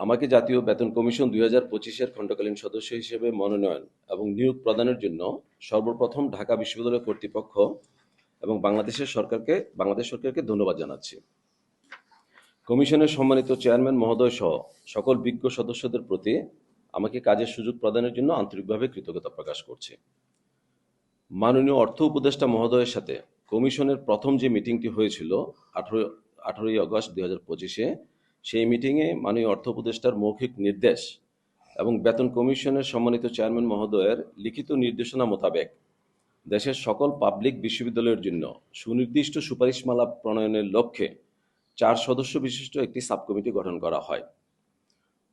আমাকে জাতীয় বেতন কমিশন 2025-এর খণ্ডকালীন সদস্য হিসেবে মনোনয়ন এবং নিয়োগ প্রদানের জন্য সর্বপ্রথম ঢাকা বিশ্ববিদ্যালয় কর্তৃপক্ষ এবং বাংলাদেশ সরকারকে ধন্যবাদ জানাচ্ছি। কমিশনের সম্মানিত চেয়ারম্যান মহোদয় সহ সকল বিজ্ঞ সদস্যদের প্রতি আমাকে কাজের সুযোগ প্রদানের জন্য আন্তরিকভাবে কৃতজ্ঞতা প্রকাশ করছি। মাননীয় অর্থ উপদেষ্টা মহোদয়ের সাথে কমিশনের প্রথম যে মিটিংটি হয়েছিল 18ই আগস্ট 2025-এ, সেই মিটিংয়ে মাননীয় অর্থ উপদেষ্টার মৌখিক নির্দেশ এবং বেতন কমিশনের সম্মানিত চেয়ারম্যান মহোদয়ের লিখিত নির্দেশনা মোতাবেক দেশের সকল পাবলিক বিশ্ববিদ্যালয়ের জন্য সুনির্দিষ্ট সুপারিশমালা প্রণয়নের লক্ষ্যে 4 সদস্য বিশিষ্ট একটি সাবকমিটি গঠন করা হয়।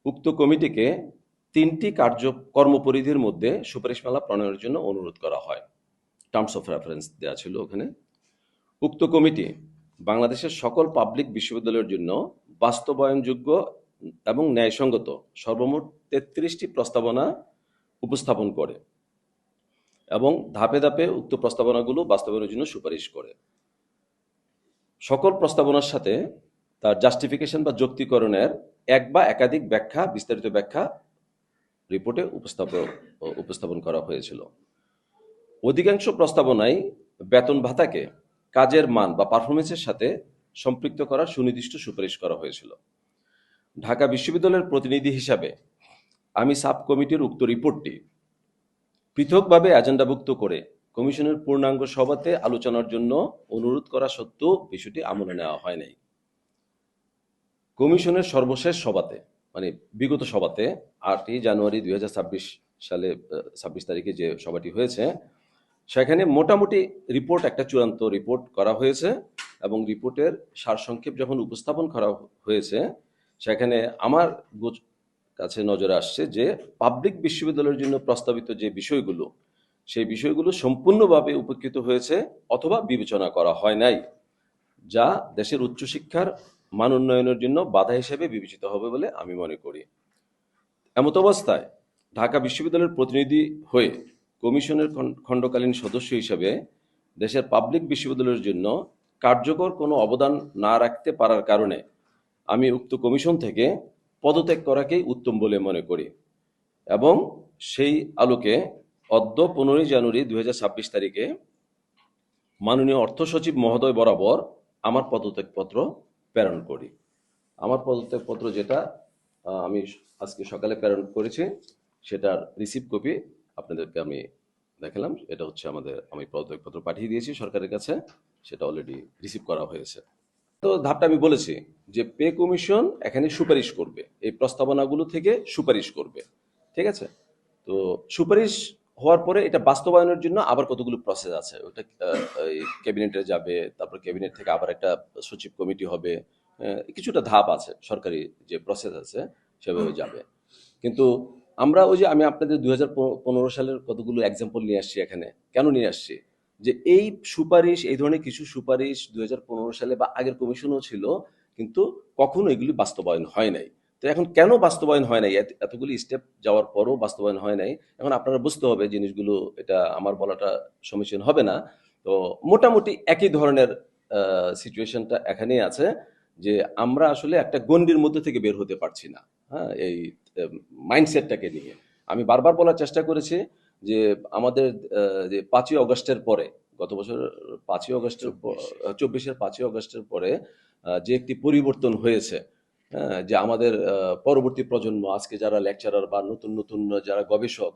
উক্ত কমিটিকে 3টি কর্মপরিধির মধ্যে সুপারিশমালা প্রণয়নের জন্য অনুরোধ করা হয়। টার্মস অফ রেফারেন্স দেওয়া ছিল ওখানে। উক্ত কমিটি বাংলাদেশের সকল পাবলিক বিশ্ববিদ্যালয়ের জন্য বাস্তবায়নযোগ্য এবং ন্যায়সঙ্গত সর্বমোট 33টি প্রস্তাবনা উপস্থাপন করে এবং ধাপে ধাপে উক্ত প্রস্তাবনাগুলো বাস্তবায়নের জন্য সুপারিশ করে। সকল প্রস্তাবনার সাথে তার জাস্টিফিকেশন বা যুক্তিকরণের এক বা একাধিক বিস্তারিত ব্যাখ্যা রিপোর্টে উপস্থাপন করা হয়েছিল। অধিকাংশ প্রস্তাবনায় বেতন ভাতাকে কাজের মান বা পারফরমেন্সের সাথে সম্পৃক্ত করার সুনির্দিষ্ট সুপারিশ করা হয়েছিল। ঢাকা বিশ্ববিদ্যালয়ের প্রতিনিধি হিসাবে আমি সাব কমিটির উক্ত রিপোর্টটি পৃথকভাবে এজেন্ডাভুক্ত করে কমিশনের পূর্ণাঙ্গ সভাতে আলোচনার জন্য অনুরোধ করা সত্ত্বেও বিষয়টি আমলে নেওয়া হয় নাই। কমিশনের সর্বশেষ সভাতে, মানে বিগত সভাতে 8ই জানুয়ারি 2026 সালে 26 তারিখে যে সভাটি হয়েছে, সেখানে মোটামুটি একটা চূড়ান্ত রিপোর্ট করা হয়েছে এবং রিপোর্টের সারসংক্ষেপ যখন উপস্থাপন করা হয়েছে, সেখানে আমার কাছে নজরে আসছে যে পাবলিক বিশ্ববিদ্যালয়ের জন্য প্রস্তাবিত যে বিষয়গুলো, সেই বিষয়গুলো সম্পূর্ণভাবে উপেক্ষিত হয়েছে অথবা বিবেচনা করা হয় নাই, যা দেশের উচ্চশিক্ষার মান উন্নয়নের জন্য বাধা হিসেবে বিবেচিত হবে বলে আমি মনে করি। এমত অবস্থায় ঢাকা বিশ্ববিদ্যালয়ের প্রতিনিধি হয়ে কমিশনের খণ্ডকালীন সদস্য হিসেবে দেশের পাবলিক বিশ্ববিদ্যালয়ের জন্য কার্যকর কোনো অবদান না রাখতে পারার কারণে আমি উক্ত কমিশন থেকে পদত্যাগ করাকেই উত্তম বলে মনে করি এবং সেই আলোকে অদ্য 15ই জানুয়ারি 2026 তারিখে মাননীয় অর্থ সচিব মহোদয় বরাবর আমার পদত্যাগপত্র প্রেরণ করি। আমার পদত্যাগপত্র যেটা আমি আজকে সকালে প্রেরণ করেছি, সেটার রিসিভ কপি আপনাদেরকে আমি দেখালাম। এটা হচ্ছে আমি পদত্যাগপত্র পাঠিয়ে দিয়েছি সরকারের কাছে, সেটা অলরেডি রিসিভ করা হয়েছে। তো ধাপটা আমি বলেছি যে পে কমিশন এখানে সুপারিশ করবে, এই প্রস্তাবনাগুলো থেকে সুপারিশ করবে, ঠিক আছে? তো সুপারিশ হওয়ার পরে এটা বাস্তবায়নের জন্য আবার কতগুলো প্রসেস আছে, ওটা ক্যাবিনেটে যাবে, তারপর ক্যাবিনেট থেকে আবার একটা সচিব কমিটি হবে, কিছুটা ধাপ আছে, সরকারি যে প্রসেস আছে সেভাবে যাবে। কিন্তু আমরা ওই যে আমি আপনাদের 2015 সালের কতগুলো এক্সাম্পল নিয়ে আসছি এখানে, কেন নিয়ে আসছি? যে এই ধরনের কিছু সুপারিশ 2015 সালে বা আগের কমিশনও ছিল, কিন্তু কখনো এগুলি বাস্তবায়ন হয় নাই। তো এখন কেন বাস্তবায়ন হয় নাই, এতগুলি স্টেপ যাওয়ার পরও বাস্তবায়ন হয় নাই, এখন আপনারা বুঝতে হবে জিনিসগুলো, এটা আমার বলাটা সমীচীন হবে না। তো মোটামুটি একই ধরনের সিচুয়েশনটা এখানেই আছে, যে আমরা আসলে একটা গণ্ডির মধ্যে থেকে বের হতে পারছি না। হ্যাঁ, এই মাইন্ডসেটটাকে নিয়ে আমি বারবার বলার চেষ্টা করেছি যে আমাদের যে 5ই অগস্টের পরে, গত বছর 5ই অগস্টের 24-এর 5ই অগস্টের পরে যে একটি পরিবর্তন হয়েছে, যে আমাদের পরবর্তী প্রজন্ম, আজকে যারা লেকচারার বা নতুন নতুন যারা গবেষক,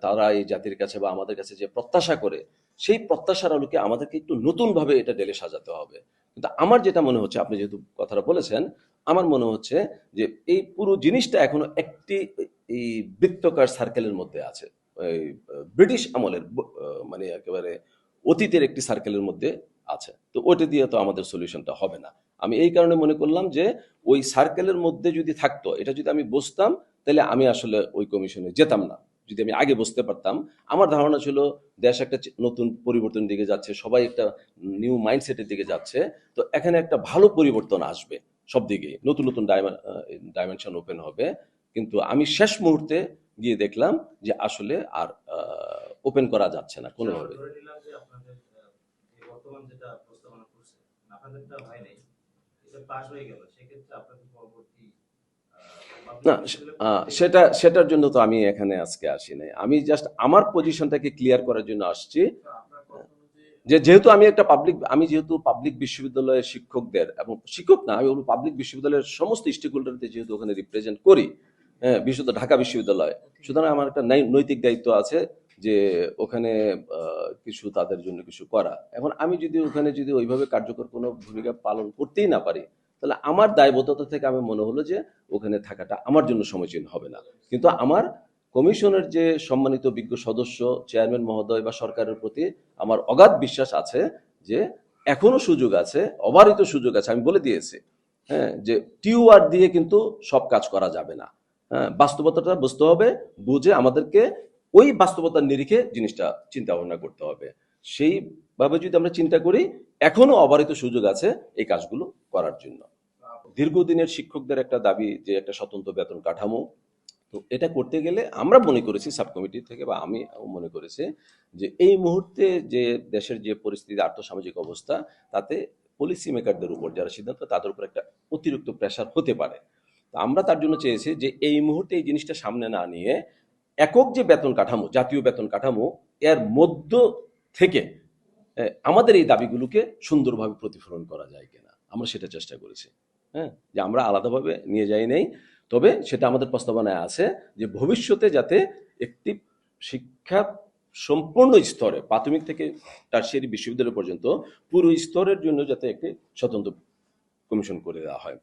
তারা এই জাতির কাছে বা আমাদের কাছে যে প্রত্যাশা করে, সেই প্রত্যাশার আলোকে আমাদেরকে একটু নতুনভাবে এটা ঢেলে সাজাতে হবে। কিন্তু আমার যেটা মনে হচ্ছে, আপনি যেহেতু কথাটা বলেছেন, আমার মনে হচ্ছে যে এই পুরো জিনিসটা এখনো একটি এই বৃত্তকার সার্কেলের মধ্যে আছে, এই ব্রিটিশ আমলের মানে একেবারে অতীতের একটি সার্কেলের মধ্যে আছে। তো ওইটা দিয়ে তো আমাদের সলিউশনটা হবে না। আমি এই কারণে মনে করলাম যে ওই সার্কেলের মধ্যে যদি থাকতো, এটা যদি আমি বুঝতাম, তাহলে আমি আসলে ওই কমিশনে যেতাম না। যদি আমি আগে বুঝতে পারতাম, আমার ধারণা ছিল দেশ একটা নতুন পরিবর্তনের দিকে যাচ্ছে, সবাই একটা নিউ মাইন্ডসেটের দিকে যাচ্ছে। তো এখানে একটা ভালো পরিবর্তন আসবে, সব দিকে নতুন নতুন ডাইমেনশন ওপেন হবে। কিন্তু আমি শেষ মুহূর্তে গিয়ে দেখলাম যে আসলে আর ওপেন করা যাচ্ছে না কোনোভাবে। বর্তমান যেটা প্রস্তাবনা করছে, আপনাদেরটা হয় নাই, এটা পাস হয়ে গেল, সেক্ষেত্রে আপনাদের পরবর্তী বা না, সেটার জন্য তো আমি এখানে আজকে আসি নাই। আমি জাস্ট আমার পজিশনটাকে ক্লিয়ার করার জন্য আসছি। যেহেতু আমি যেহেতু পাবলিক বিশ্ববিদ্যালয়ের শিক্ষকদের এবং শিক্ষক না, আমি বলবো পাবলিক বিশ্ববিদ্যালয়ের সমস্ত স্টেক হোল্ডারদের যেহেতু ওখানে রিপ্রেজেন্ট করি, হ্যাঁ, বিশেষত ঢাকা বিশ্ববিদ্যালয়, সুতরাং আমার একটা নৈতিক দায়িত্ব আছে যে ওখানে কিছু তাদের জন্য কিছু করা। এখন আমি যদি ওখানে যদি ওইভাবে কার্যকর কোনো ভূমিকা পালন করতেই না পারি, তাহলে আমার দায়বদ্ধতা থেকে আমি মনে হলো যে ওখানে থাকাটা আমার জন্য সমীচীন হবে না। কিন্তু আমার কমিশনের যে সম্মানিত বিজ্ঞ সদস্য, চেয়ারম্যান মহোদয় বা সরকারের প্রতি আমার অগাধ বিশ্বাস আছে যে এখনো সুযোগ আছে, অবারিত সুযোগ আছে। আমি বলে দিয়েছি, হ্যাঁ, যে টিউআর দিয়ে কিন্তু সব কাজ করা যাবে না। হ্যাঁ, বাস্তবতাটা বুঝতে হবে, বুঝে আমাদেরকে ওই বাস্তবতার নিরিখে জিনিসটা চিন্তা ভাবনা করতে হবে। সেইভাবে যদি আমরা চিন্তা করি, এখনো অবারিত সুযোগ আছে এই কাজগুলো করার জন্য। দীর্ঘদিনের শিক্ষকদের একটা দাবি যে একটা স্বতন্ত্র বেতন কাঠামো, তো এটা করতে গেলে আমরা মনে করেছি সাব কমিটি থেকে, বা আমি মনে করেছি যে এই মুহূর্তে যে দেশের যে পরিস্থিতি, আর্থসামাজিক অবস্থা, তাতে পলিসি মেকারদের উপর যারা সিদ্ধান্ত, তাদের উপর একটা অতিরিক্ত প্রেশার হতে পারে। তো আমরা তার জন্য চেয়েছি যে এই মুহূর্তে এই জিনিসটা সামনে না নিয়ে একক যে বেতন কাঠামো, জাতীয় বেতন কাঠামো, এর মধ্য থেকে আমাদের এই দাবিগুলোকে সুন্দরভাবে প্রতিফলন করা যায় কিনা, আমরা সেটা চেষ্টা করেছি। হ্যাঁ, যে আমরা আলাদাভাবে নিয়ে যাই নাই, তবে সেটা আমাদের প্রস্তাবনায় আছে যে ভবিষ্যতে যাতে একটি শিক্ষা সম্পূর্ণ স্তরে, প্রাথমিক থেকে টারশিয়ারি বিশ্ববিদ্যালয় পর্যন্ত পুরো স্তরের জন্য যাতে একটি স্বতন্ত্র কমিশন করে দেওয়া হয়।